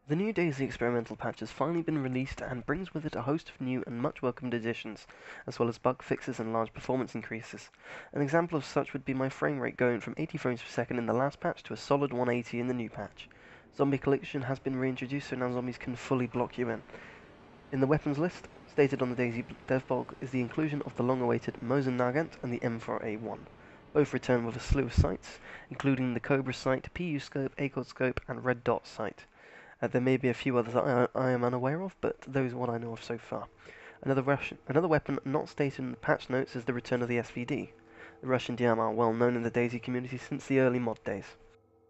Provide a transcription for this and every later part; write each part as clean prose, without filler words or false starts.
The new DayZ experimental patch has finally been released and brings with it a host of new and much welcomed additions, as well as bug fixes and large performance increases. An example of such would be my frame rate going from 80 frames per second in the last patch to a solid 180 in the new patch. Zombie collision has been reintroduced, so now zombies can fully block you in. In the weapons list, stated on the DayZ dev blog, is the inclusion of the long-awaited Mosin Nagant and the M4A1. Both return with a slew of sights, including the Cobra sight, PU scope, ACOG scope, and Red Dot sight. There may be a few others I am unaware of, but those are what I know of so far. Another weapon not stated in the patch notes is the return of the SVD. The Russian DM are well known in the DayZ community since the early mod days.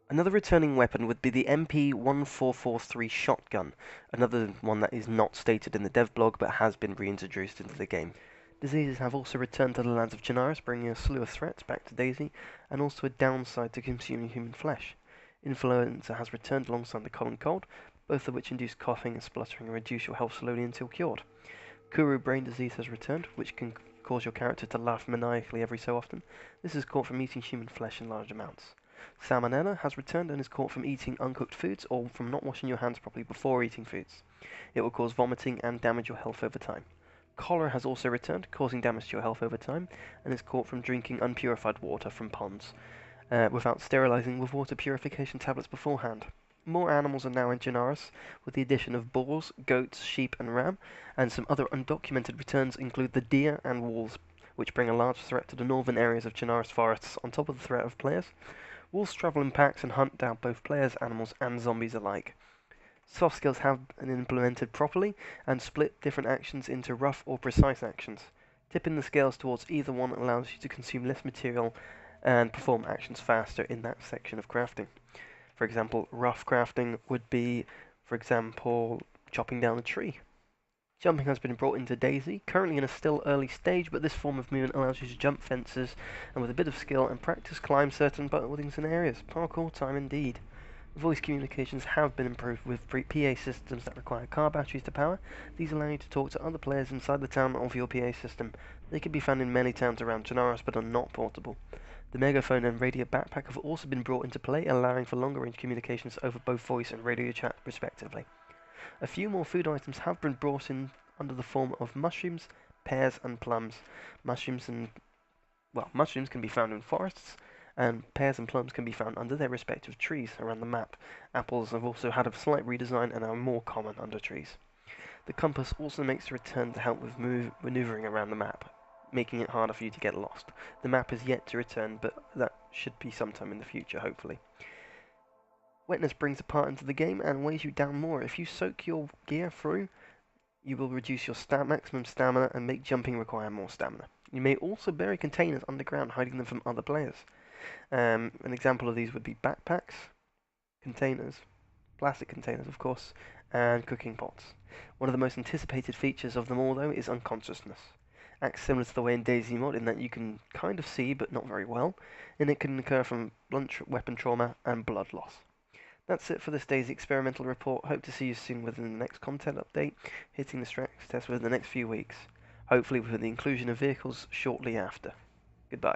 Another returning weapon would be the MP1443 shotgun, another one that is not stated in the dev blog but has been reintroduced into the game. Diseases have also returned to the lands of Chernarus, bringing a slew of threats back to DayZ, and also a downside to consuming human flesh. Influenza has returned alongside the common cold, both of which induce coughing and spluttering and reduce your health slowly until cured. Kuru brain disease has returned, which can cause your character to laugh maniacally every so often. This is caught from eating human flesh in large amounts. Salmonella has returned and is caught from eating uncooked foods or from not washing your hands properly before eating foods. It will cause vomiting and damage your health over time. Cholera has also returned, causing damage to your health over time, and is caught from drinking unpurified water from ponds, without sterilizing with water purification tablets beforehand. More animals are now in Chernarus, with the addition of boars, goats, sheep, and ram, and some other undocumented returns include the deer and wolves, which bring a large threat to the northern areas of Chernarus forests on top of the threat of players. Wolves travel in packs and hunt down both players, animals, and zombies alike. Soft skills have been implemented properly and split different actions into rough or precise actions. Tipping the scales towards either one allows you to consume less material and perform actions faster in that section of crafting. For example, rough crafting would be, for example, chopping down a tree. Jumping has been brought into DayZ, currently in a still early stage, but this form of movement allows you to jump fences and with a bit of skill and practice climb certain buildings and areas. Parkour time indeed. Voice communications have been improved with PA systems that require car batteries to power. These allow you to talk to other players inside the town of your PA system. They can be found in many towns around Chernarus but are not portable. The megaphone and radio backpack have also been brought into play, allowing for longer range communications over both voice and radio chat respectively. A few more food items have been brought in under the form of mushrooms, pears and plums. Mushrooms can be found in forests, and pears and plums can be found under their respective trees around the map. Apples have also had a slight redesign and are more common under trees. The compass also makes a return to help with maneuvering around the map, making it harder for you to get lost. The map is yet to return, but that should be sometime in the future, hopefully. Wetness brings a part into the game and weighs you down more. If you soak your gear through, you will reduce your maximum stamina and make jumping require more stamina. You may also bury containers underground, hiding them from other players. An example of these would be backpacks, containers, plastic containers of course, and cooking pots. One of the most anticipated features of them all though is unconsciousness. Acts similar to the way in DayZ mod in that you can kind of see but not very well, and it can occur from blunt weapon trauma and blood loss. That's it for this DayZ experimental report. Hope to see you soon within the next content update, hitting the stress test within the next few weeks, hopefully with the inclusion of vehicles shortly after. Goodbye.